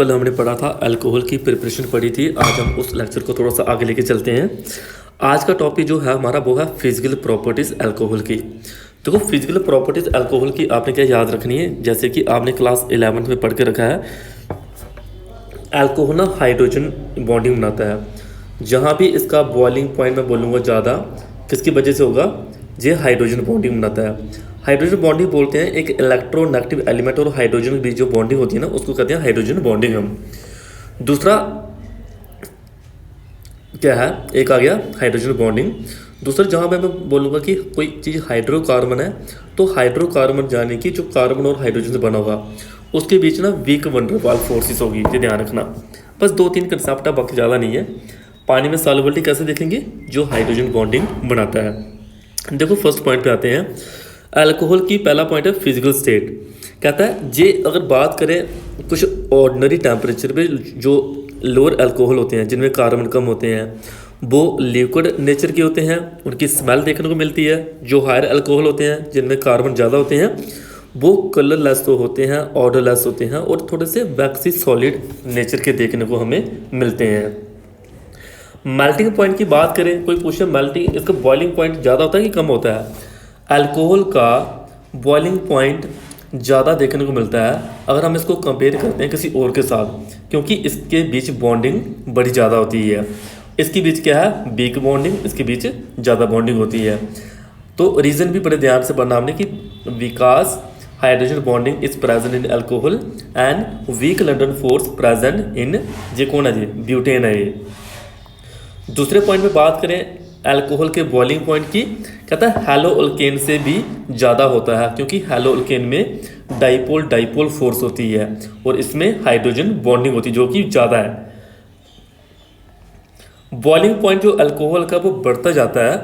कल हमने पढ़ा था अल्कोहल की प्रिपरेशन पढ़ी थी। आज हम उस लेक्चर को थोड़ा सा आगे लेके चलते हैं। आज का टॉपिक जो है हमारा वो है फिजिकल प्रॉपर्टीज़ अल्कोहल की। देखो फिजिकल प्रॉपर्टीज़ अल्कोहल की आपने क्या याद रखनी है, जैसे कि आपने क्लास 11th में पढ़ के रखा है। अल्कोहल ना हाइड्रोजन बॉन्डिंग बनाता है। जहाँ भी इसका बॉइलिंग पॉइंट मैं बोलूँगा ज़्यादा किसकी वजह से होगा, ये हाइड्रोजन बॉन्डिंग बनाता है। हाइड्रोजन बॉन्डिंग बोलते हैं एक इलेक्ट्रोनेगेटिव एलिमेंट और हाइड्रोजन के बीच जो बॉन्डिंग होती है ना उसको कहते हैं हाइड्रोजन बॉन्डिंग। हम दूसरा क्या है, एक आ गया हाइड्रोजन बॉन्डिंग। दूसरा जहाँ पे मैं बोलूँगा कि कोई चीज़ हाइड्रोकार्बन है तो हाइड्रोकार्बन जाने की जो कार्बन और हाइड्रोजन से बना होगा उसके बीच ना वीक वंडर वाल फोर्सेस होगी, ये ध्यान रखना। बस 2-3 कंसेप्ट है, बाकी ज़्यादा नहीं है। पानी में सॉल्युबिलिटी कैसे देखेंगे, जो हाइड्रोजन बॉन्डिंग बनाता है। देखो फर्स्ट पॉइंट पे आते हैं। अल्कोहल की पहला पॉइंट है फिजिकल स्टेट। कहता है जे अगर बात करें कुछ ऑर्डिनरी टेम्परेचर पे जो लोअर अल्कोहल होते हैं जिनमें कार्बन कम होते हैं वो लिक्विड नेचर के होते हैं, उनकी स्मेल देखने को मिलती है। जो हायर अल्कोहल होते हैं जिनमें कार्बन ज़्यादा होते हैं वो कलरलेस तो होते हैं, ऑर्डरलेस होते हैं और थोड़े से वैक्सी सॉलिड नेचर के देखने को हमें मिलते हैं। मेल्टिंग पॉइंट की बात करें, कोई पूछे मेल्टिंग इसका बॉइलिंग पॉइंट ज़्यादा होता है कि कम होता है। अल्कोहल का बॉइलिंग पॉइंट ज़्यादा देखने को मिलता है अगर हम इसको कंपेयर करते हैं किसी और के साथ, क्योंकि इसके बीच बॉन्डिंग बड़ी ज़्यादा होती है। इसके बीच क्या है, वीक बॉन्डिंग, इसके बीच ज़्यादा बॉन्डिंग होती है। तो रीज़न भी बड़े ध्यान से पढ़ना हमने कि विकास hydrogen bonding is present in alcohol and weak London force present in, ये कौन है जी, ब्यूटेन है ये। दूसरे पॉइंट पे बात करें अल्कोहल के बॉइलिंग पॉइंट की, कहता है हैलो अल्केन से भी ज़्यादा होता है, क्योंकि हैलो अल्केन में डाइपोल फोर्स होती है और इसमें हाइड्रोजन बॉन्डिंग होती है जो कि ज़्यादा है। बॉइलिंग पॉइंट जो अल्कोहल का वो बढ़ता जाता है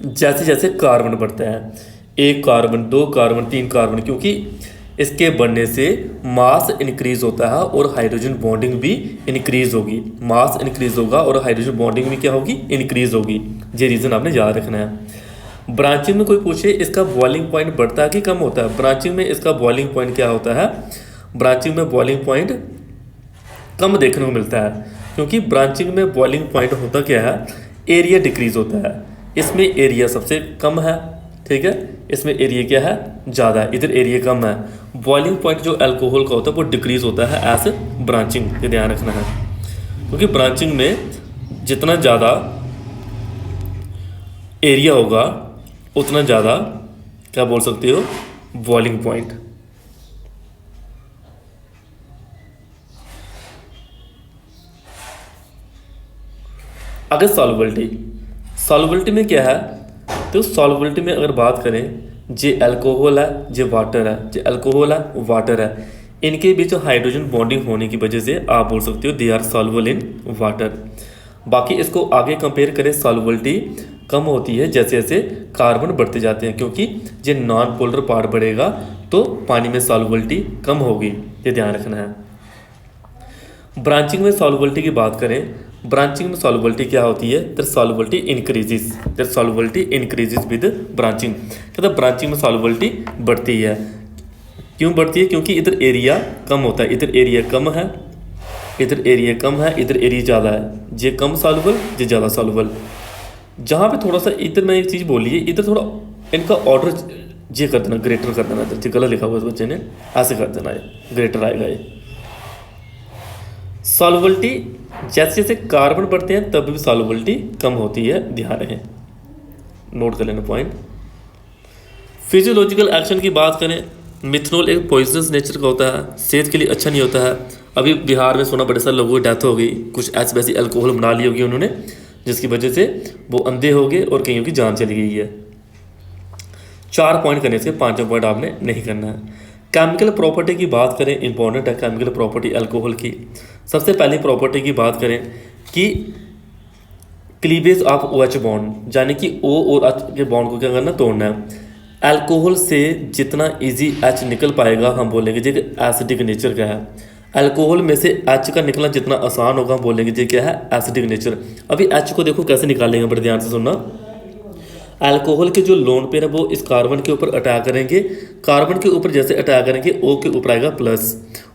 जैसे जैसे कार्बन बढ़ता है, 1 कार्बन 2 कार्बन 3 कार्बन, क्योंकि इसके बढ़ने से मास इंक्रीज होता है और हाइड्रोजन बॉन्डिंग भी इंक्रीज होगी। मास इंक्रीज होगा और हाइड्रोजन बॉन्डिंग भी क्या होगी, इंक्रीज होगी। ये रीज़न आपने याद रखना है। ब्रांचिंग में कोई पूछे इसका बॉइलिंग पॉइंट बढ़ता है कि कम होता है, ब्रांचिंग में इसका बॉइलिंग पॉइंट क्या होता है, ब्रांचिंग में बॉइलिंग पॉइंट कम देखने को मिलता है, क्योंकि ब्रांचिंग में बॉइलिंग पॉइंट होता क्या है, एरिया डिक्रीज होता है। इसमें एरिया सबसे कम है, ठीक है, इसमें एरिया क्या है, ज़्यादा है, इधर एरिया कम है। बॉइलिंग पॉइंट जो अल्कोहल का होता है वो डिक्रीज होता है एज ब्रांचिंग, ये ध्यान रखना है। क्योंकि ब्रांचिंग में जितना ज़्यादा एरिया होगा उतना ज़्यादा क्या बोल सकते हो, बॉइलिंग पॉइंट। अगर सॉल्युबिलिटी में क्या है, तो सॉल्युबिलिटी में अगर बात करें जे अल्कोहल है जे वाटर है, जे अल्कोहल है वाटर है, इनके बीच हाइड्रोजन बॉन्डिंग होने की वजह से आप बोल सकते हो they are soluble in water. बाकी इसको आगे कंपेयर करें, सॉल्युबिलिटी कम होती है जैसे जैसे कार्बन बढ़ते जाते हैं, क्योंकि जे नॉन पोलर पार्ट बढ़ेगा तो पानी में सॉल्युबिलिटी कम होगी, ये ध्यान रखना है। ब्रांचिंग में सॉल्युबिलिटी की बात करें, ब्रांचिंग में सॉल्युबिलिटी क्या होती है, their solubility increases with branching. कहता है ब्रांचिंग में सॉल्युबिलिटी बढ़ती है। क्यों बढ़ती है, क्योंकि इधर एरिया कम होता है, इधर एरिया कम है, इधर एरिया कम है, इधर एरिया ज़्यादा है, जे कम सॉल्युबल जे ज़्यादा सॉल्युबल। जहाँ पे थोड़ा सा इधर मैं एक चीज़ बोली है, इधर थोड़ा इनका ऑर्डर जे कर देना, ग्रेटर कर देना, इधर गलत लिखा हुआ इस बच्चे ने, ऐसे कर देना, ये ग्रेटर आएगा। ये सॉल्युबिलिटी जैसे जैसे कार्बन बढ़ते हैं तब भी सॉल्युबिलिटी कम होती है, ध्यान रहे, नोट कर लेना पॉइंट। फिजियोलॉजिकल एक्शन की बात करें, मिथनॉल एक पॉइजनस नेचर का होता है, सेहत के लिए अच्छा नहीं होता है। अभी बिहार में सुना बड़े सारे लोगों की डेथ हो गई, कुछ ऐसी वैसी अल्कोहल बना ली होगी उन्होंने जिसकी वजह से वो अंधे हो गए और कईयों की जान चली गई है। 4 पॉइंट करने से 5वां पॉइंट आपने नहीं करना है। केमिकल प्रॉपर्टी की बात करें, इंपॉर्टेंट है केमिकल प्रॉपर्टी अल्कोहल की। सबसे पहली प्रॉपर्टी की बात करें कि क्लीवेज ऑफ OH बॉन्ड, यानी कि O और H के बॉन्ड को क्या करना, तोड़ना है। अल्कोहल से जितना इजी H निकल पाएगा हम बोलेंगे जी एसिडिक नेचर का है। अल्कोहल में से H का निकलना जितना आसान होगा हम बोलेंगे जी क्या है, एसिडिक नेचर। अभी H को देखो कैसे निकालेंगे, बड़े ध्यान से सुनना। अल्कोहल के जो लोन पेयर है वो इस कार्बन के ऊपर अटैक करेंगे, कार्बन के ऊपर जैसे अटैक करेंगे O के ऊपर आएगा प्लस,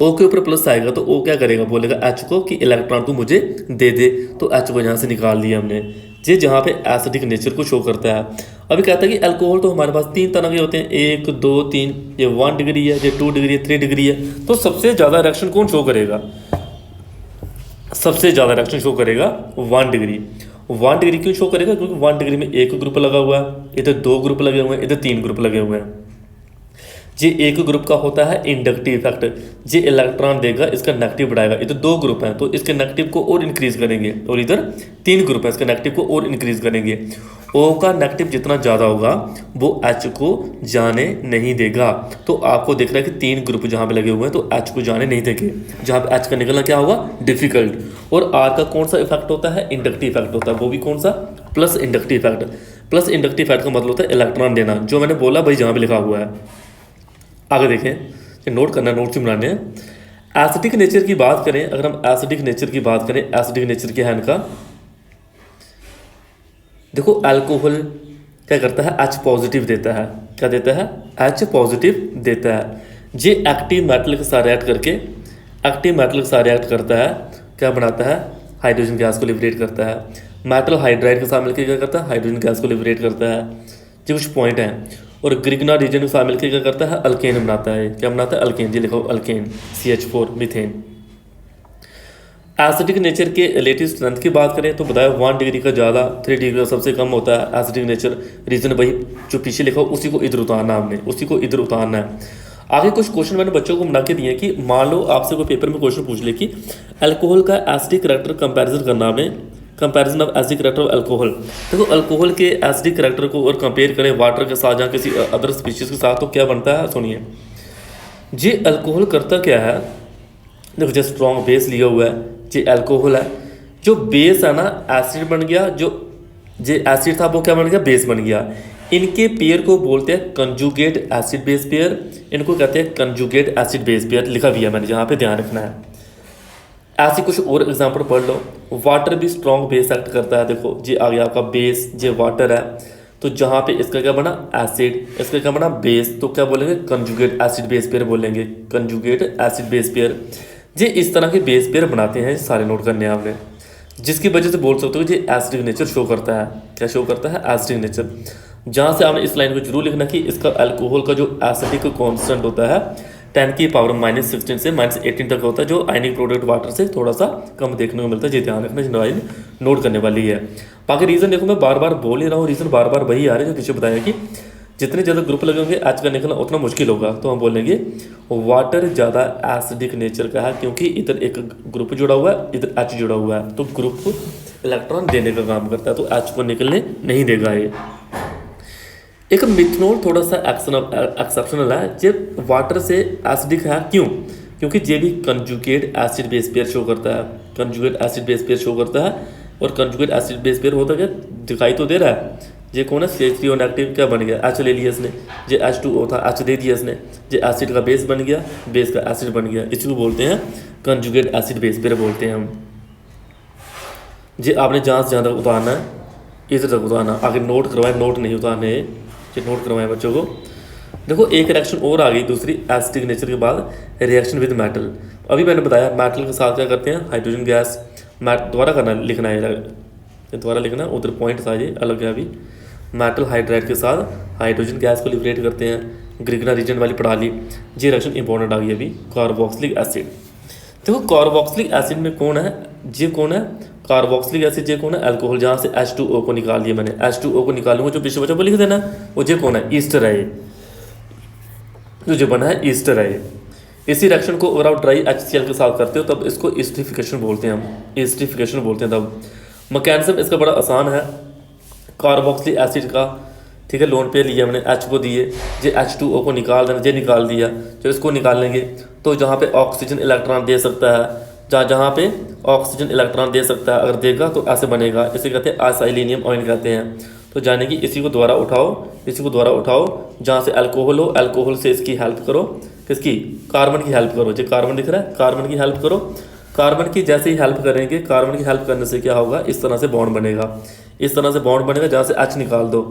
ओ के ऊपर प्लस आएगा तो ओ क्या करेगा, बोलेगा एच को कि इलेक्ट्रॉन तू मुझे दे दे, तो एच को यहाँ से निकाल दिया हमने। ये जहाँ पे एसिडिक नेचर को शो करता है। अभी कहता है कि अल्कोहल तो हमारे पास 3 तरह के होते हैं, 1 2 3, ये 1 डिग्री है, ये 2 डिग्री है, 3 डिग्री है। तो सबसे ज़्यादा रिएक्शन कौन शो करेगा, सबसे ज़्यादा रिएक्शन शो करेगा 1 डिग्री। 1 डिग्री क्यों शो करेगा, क्योंकि 1 डिग्री में एक ग्रुप लगा हुआ है, इधर 2 ग्रुप लगे हुए हैं, इधर 3 ग्रुप लगे हुए हैं। ये एक ग्रुप का होता है इंडक्टिव इफेक्ट, ये इलेक्ट्रॉन देगा, इसका नेगेटिव बढ़ाएगा। इधर 2 ग्रुप हैं तो इसके नेगेटिव को और इंक्रीज करेंगे, और इधर 3 ग्रुप है, इसके नेगेटिव को और इंक्रीज करेंगे। ओ का नेगेटिव जितना ज़्यादा होगा वो एच को जाने नहीं देगा। तो आपको दिख रहा है कि 3 ग्रुप जहाँ पे लगे हुए हैं तो एच को जाने नहीं देंगे, जहाँ पे एच का निकलना क्या होगा, डिफिकल्ट। और आर का कौन सा इफेक्ट होता है, इंडक्टिव इफेक्ट होता है, वो भी कौन सा, plus inductive effect. Plus inductive effect का मतलब होता है इलेक्ट्रॉन देना, जो मैंने बोला भाई जहाँ पे लिखा हुआ है। आगे देखें, ये नोट करना, नोट से बनाने हैं। एसिडिक नेचर की बात करें, अगर हम एसिडिक नेचर की बात करें, एसिडिक नेचर क्या है इनका, देखो अल्कोहल क्या करता है, एच पॉजिटिव देता है, क्या देता है, एच पॉजिटिव देता है। ये एक्टिव मेटल के साथ रिएक्ट करके, एक्टिव मेटल के साथ रिएक्ट करता है, क्या बनाता है, हाइड्रोजन गैस को लिबरेट करता है। मेटल हाइड्राइड के साथ मिलकर क्या करता है, हाइड्रोजन गैस को लिबरेट करता है। ये कुछ पॉइंट हैं। और ग्रिग्ना रीजन के साथ मिलकर क्या करता है, अल्केन बनाता है। क्या बनाता है, अल्केन, जी लिखो alkane, CH4 methane. Acidic nature के रिलेटिव स्ट्रेंथ की बात करें तो बताया 1 डिग्री का ज़्यादा, 3 डिग्री का सबसे कम होता है एसिडिक नेचर। रीजन वही जो पीछे लिखा हो उसी को इधर उतारना, हमने उसी को इधर उतारना है। आगे कुछ क्वेश्चन मैंने बच्चों को बना के दिए कि मान लो आपसे कोई पेपर में क्वेश्चन पूछ ले कि अल्कोहल का एसिडिक करैक्टर कंपैरिजन करना, आपने comparison of acidic character of alcohol. देखो अल्कोहल के एसिडिक करैक्टर को और कंपेयर करें वाटर के साथ या किसी अदर स्पीशीज के साथ तो क्या बनता है, सुनिए। ये अल्कोहल करता क्या है, देखो जो स्ट्रॉन्ग बेस लिया हुआ है, ये अल्कोहल है। जो बेस है ना, एसिड बन गया, जो एसिड था वो क्या बन गया, बेस बन गया। इनके पेयर को बोलते हैं कंजुगेट एसिड बेस पेयर, इनको कहते हैं कंजुगेट एसिड बेस पेयर। लिखा भी है मैंने, यहाँ पे ध्यान रखना है। ऐसी कुछ और एग्जांपल पढ़ लो। वाटर भी स्ट्रॉन्ग बेस एक्ट करता है, देखो ये आ गया आपका बेस, ये वाटर है, तो जहाँ पे इसका क्या बना, एसिड, इसका क्या बना, बेस, तो क्या बोलेंगे, कंजुगेट एसिड बेस पेयर बोलेंगे, कंजुगेट एसिड बेस पेयर। ये इस तरह के बेस पेयर बनाते हैं, सारे नोट करने हैं आपने, जिसकी वजह से बोल सकते हो ये एसिडिक नेचर शो करता है। क्या शो करता है, एसिडिक नेचर। जहाँ से आपने इस लाइन को जरूर लिखना कि इसका अल्कोहल का जो एसिडिक कांस्टेंट होता है 10 की पावर -16 से -18 तक होता है, जो आयनिक प्रोडक्ट वाटर से थोड़ा सा कम देखने को मिलता है। ये ध्यान रखना, जिन नोट करने वाली है। बाकी रीज़न देखो मैं बार बार बोल ही रहा हूँ, रीज़न बार बार वही आ रहे हैं जो पीछे बताया कि जितने ज़्यादा ग्रुप लगे होंगे एच का निकलना उतना मुश्किल होगा। तो हम बोलेंगे वाटर ज़्यादा एसिडिक नेचर का है, क्योंकि इधर एक ग्रुप जुड़ा हुआ है, इधर एच जुड़ा हुआ है, तो ग्रुप इलेक्ट्रॉन देने का काम करता है, तो एच को निकलने नहीं देगा ये। एक मिथनॉल थोड़ा सा एक्सेप्शनल है, ये वाटर से एसिडिक है, क्यों, क्योंकि ये भी conjugate acid base pair show करता है, conjugate acid base pair show करता है। और कंजुगेट एसिड बेस पेयर होता क्या, दिखाई तो दे रहा है, ये कौन है, CH3 नेगेटिव क्या बन गया, एच ले लिया इसने, ये H2O था, एच दे दिया इसने, ये एसिड का बेस बन गया, बेस का एसिड बन गया, इसी को बोलते हैं कंजुगेट एसिड बेस पेयर बोलते हैं हम। ये आपने जहाँ से जहाँ तक उतारना है इधर तक उतारना, आगे नोट करवाए, नोट नहीं उतारने, ये नोट करवाएं बच्चों को। देखो एक रिएक्शन और आ गई दूसरी एसिडिक नेचर के बाद, रिएक्शन विद मेटल। अभी मैंने बताया मेटल के साथ क्या करते हैं, हाइड्रोजन गैस, दोबारा करना, लिखना है, दोबारा लिखना, उधर पॉइंट था ये अलग है। अभी मेटल हाइड्राइड के साथ हाइड्रोजन गैस को लिबरेट करते हैं, ग्रिग्ना रीजन वाली पढ़ा ली। ये रिएक्शन इंपॉर्टेंट आ गई अभी, कार्बोक्सिलिक एसिड। देखो कार्बोक्सिलिक एसिड में कौन है, ये कौन है, कार्बोक्सिलिक एसिड, ये कौन है, अल्कोहल। जहाँ से H2O को निकाल दिया मैंने, H2O को निकालूंगा, जो पीछे बचा वो लिख देना, वो ये कौन है, ईस्टर है, जो बना है ईस्टर है। इसी रिएक्शन को अगर आप ड्राई HCl के साथ करते हो तब इसको एस्टरिफिकेशन बोलते हैं, हम एस्टरिफिकेशन बोलते हैं तब। मैकेनिज्म इसका बड़ा आसान है, कार्बोक्सिलिक एसिड का, ठीक है, लोन पे लिया हमने, H को दिए, ये H2O को निकाल देना, ये निकाल दिया, जो इसको निकालेंगे तो जहाँ पे ऑक्सीजन इलेक्ट्रॉन दे सकता है, जहाँ पे ऑक्सीजन इलेक्ट्रॉन दे सकता है अगर देगा तो ऐसे बनेगा, इसे कहते हैं असाइलिनियम आयन कहते हैं। तो जाने कि इसी को दोबारा उठाओ, इसी को दोबारा उठाओ, जहाँ से अल्कोहल हो, अल्कोहल से इसकी हेल्प करो, किसकी, कार्बन की हेल्प करो, जो कार्बन दिख रहा है, कार्बन की हेल्प करो। कार्बन की जैसे ही हेल्प करेंगे, कार्बन की हेल्प करने से क्या होगा, इस तरह से बॉन्ड बनेगा, इस तरह से बॉन्ड बनेगा, जहाँ से H निकाल दो,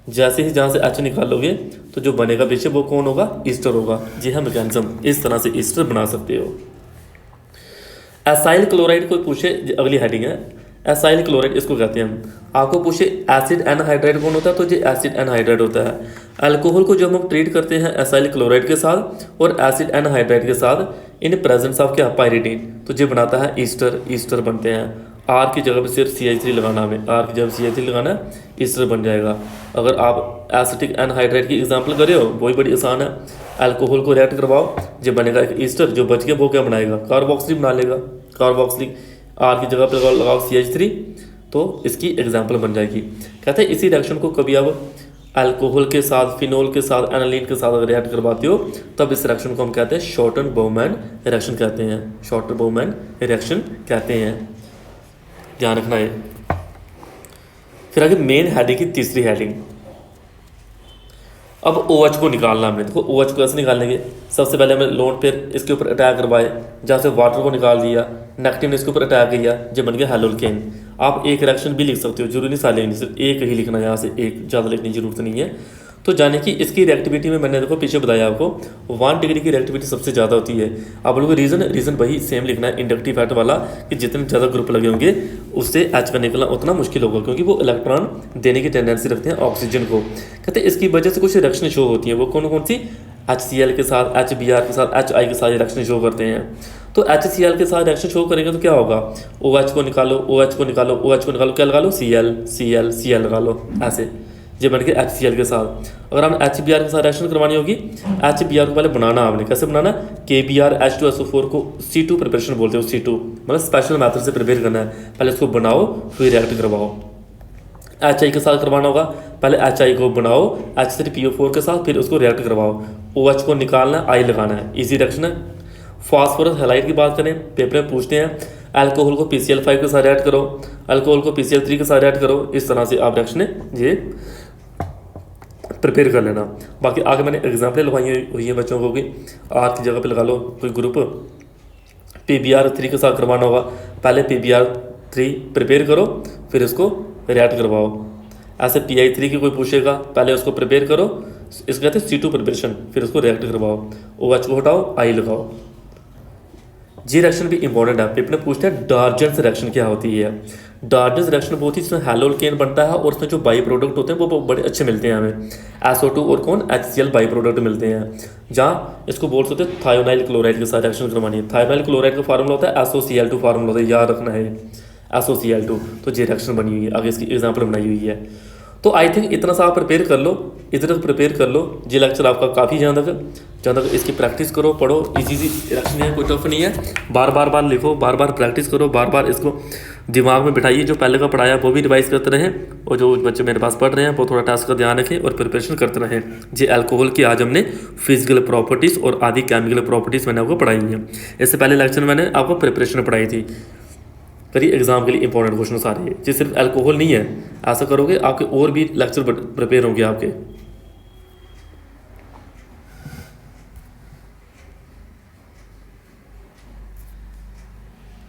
जैसे ही जहाँ से एच निकालोगे तो जो बनेगा पीछे वो कौन होगा, ईस्टर होगा। जी हाँ मैकेनिज्म, इस तरह से ईस्टर बना सकते हो। एसाइल क्लोराइड कोई पूछे, अगली हेडिंग है एसाइल क्लोराइड, इसको कहते हैं हम। आपको पूछे एसिड एनहाइड्राइड कौन होता है, तो ये एसिड एनहाइड्राइड होता है। अल्कोहल को जब हम ट्रीट करते हैं एसाइल क्लोराइड के साथ और एसिड एनहाइड्राइड के साथ इन प्रेजेंस ऑफ क्या, पायरिडीन, तो ये बनाता है ईस्टर, ईस्टर बनते हैं। आर की जगह पे सिर्फ CH3 लगाना, हमें आर की जगह CH3 लगाना है, ईस्टर बन जाएगा। अगर आप एसिटिक एनहाइड्राइड की एग्जांपल करे हो, वही बड़ी आसान है। अल्कोहल को रिएक्ट करवाओ, जो बनेगा एक ईस्टर, जो बच गया वो क्या बनाएगा, कार्बोक्सिलिक बना लेगा। कार्बोक्सिलिक आर की जगह पर लगाओ CH3, तो इसकी एग्जाम्पल बन जाएगी। कहते हैं इसी रिएक्शन को कभी आप अल्कोहल के साथ, फिनोल के साथ, एनालिन के साथ अगर रिएक्ट करवाते हो तब इस रिएक्शन को हम कहते हैं शॉर्टन बाउमैन रिएक्शन कहते हैं, शॉर्टन बाउमैन रिएक्शन कहते हैं, ध्यान रखना है। फिर आगे मेन हेडिंग की तीसरी हेडिंग, अब OH को निकालना हमने। देखो OH को कैसे निकालेंगे, सबसे पहले हमने लोन पेयर इसके ऊपर अटैक करवाए, जहाँ से वाटर को निकाल दिया, नेगेटिव ने इसके ऊपर अटैक किया, जो बन गया हेलोल्केन। आप एक रिएक्शन भी लिख सकते हो, जरूरी नहीं सारे लिखनी, सिर्फ एक ही लिखना, यहाँ से एक, ज़्यादा लिखने की जरूरत नहीं है। तो जाने कि इसकी रिएक्टिविटी में मैंने देखो पीछे बताया आपको 1 डिग्री की रिएक्टिविटी सबसे ज़्यादा होती है। आप लोगों को रीज़न वही सेम लिखना है, इंडक्टिव फैक्ट वाला, कि जितने ज़्यादा ग्रुप लगे होंगे उससे एच का निकलना उतना मुश्किल होगा, क्योंकि वो इलेक्ट्रॉन देने की टेंडेंसी रखते हैं ऑक्सीजन को। कहते हैं इसकी वजह से कुछ रिएक्शन शो होती है, वो कौन कौन सी, HCl के साथ, HBr के साथ, HI के साथ रिएक्शन शो करते हैं। तो HCl के साथ रिएक्शन शो करेगा तो क्या होगा, OH को निकालो, OH को निकालो, OH को निकालो, क्या लगा लो, Cl लगा लो, ऐसे ये बन के HCl के साथ। अगर हमने HBr के साथ रिएक्शन करवानी होगी, HBr को पहले बनाना आपने, कैसे बनाना, KBr H2SO4 को C2 प्रिपरेशन बोलते हो, C2 मतलब स्पेशल मेथड से प्रिपेयर करना है। पहले इसको बनाओ फिर रिएक्ट करवाओ। HI के साथ करवाना होगा, पहले HI को बनाओ H3PO4 के साथ, फिर उसको रिएक्ट करवाओ। OH को निकालना है, I लगाना है, इजी रिएक्शन है। फास्फोरस हैलाइड की बात करें, पेपर में पूछते हैं, अल्कोहल को PCl5 के साथ रिएक्ट करो, अल्कोहल को PCl3 के साथ रिएक्ट करो, इस तरह से आप रिएक्शन ये प्रिपेयर कर लेना। बाकी आगे मैंने एग्जाम्पल लगाई हुई है बच्चों को कि आर की जगह पे लगा लो कोई ग्रुप, PBr3 के साथ करवाना होगा, पहले PBr3 प्रिपेयर करो फिर इसको रिएक्ट करवाओ। ऐसे Pi3 की कोई पूछेगा, पहले उसको प्रिपेयर करो, इसको कहते हैं C2 प्रिपरेशन, फिर उसको रिएक्ट करवाओ। OH को हटाओ, I लगाओ। जी रिएक्शन भी इंपॉर्टेंट है, पेपर में पूछते हैं डार्जेंस रिएक्शन क्या होती है। डार्जेंस रिएक्शन बहुत ही, इसमें हेलोल्केन बनता है और उसमें जो बाई प्रोडक्ट होते हैं वो बड़े अच्छे मिलते हैं हमें, SO2 और कौन, HCl बाई प्रोडक्ट मिलते हैं। जहाँ इसको बोल सकते हैं थायोनाइल क्लोराइड के साथ रिएक्शन करवानी है। थायोनाइल क्लोराइड का फार्मूला होता है SOCl2 फार्मूला होता है, याद रखना है SOCl2। तो ये रिएक्शन बनी हुई है, आगे इसकी एग्जाम्पल बनाई हुई है। तो आई थिंक इतना सा आप प्रिपेयर कर लो, इधर प्रिपेयर कर लो। ये लेक्चर आपका काफ़ी जहाँ तक इसकी प्रैक्टिस करो, पढ़ो, इजी रिएक्शन है, कोई टफ नहीं है। बार लिखो, बार प्रैक्टिस करो, बार इसको दिमाग में बिठाइए। जो पहले का पढ़ाया वो भी रिवाइज करते रहें, और जो बच्चे मेरे पास पढ़ रहे हैं वो थोड़ा टास्क का ध्यान रखें और प्रिपरेशन करते रहें। ये अल्कोहल की आज हमने फिजिकल प्रॉपर्टीज़ और आदि केमिकल प्रॉपर्टीज़ मैंने आपको पढ़ाई हैं। इससे पहले लेक्चर में मैंने आपको प्रिपरेशन पढ़ाई थी। करिए एग्जाम के लिए इंपॉर्टेंट क्वेश्चन सारे, ये सिर्फ अल्कोहल नहीं है। ऐसा करोगे आपके और भी लेक्चर प्रिपेयर होंगे आपके।